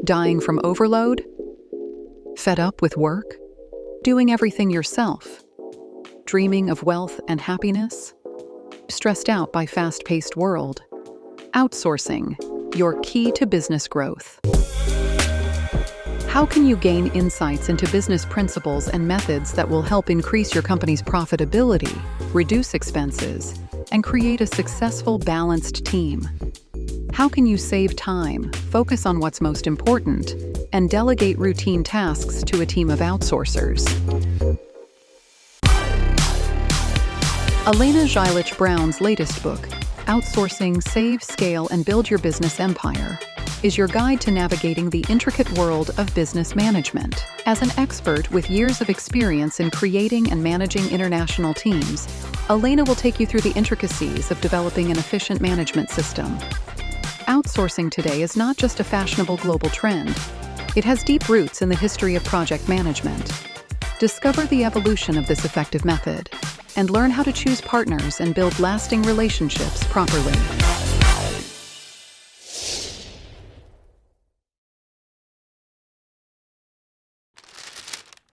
Dying from overload? Fed up with work? Doing everything yourself? Dreaming of wealth and happiness? Stressed out by fast-paced world? Outsourcing, your key to business growth. How can you gain insights into business principles and methods that will help increase your company's profitability, reduce expenses, and create a successful, balanced team? How can you save time, focus on what's most important, and delegate routine tasks to a team of outsourcers? Alena Zhylich Brown's latest book, Outsourcing, Save, Scale, and Build Your Business Empire, is your guide to navigating the intricate world of business management. As an expert with years of experience in creating and managing international teams, Alena will take you through the intricacies of developing an efficient management system. Outsourcing today is not just a fashionable global trend. It has deep roots in the history of project management. Discover the evolution of this effective method and learn how to choose partners and build lasting relationships properly.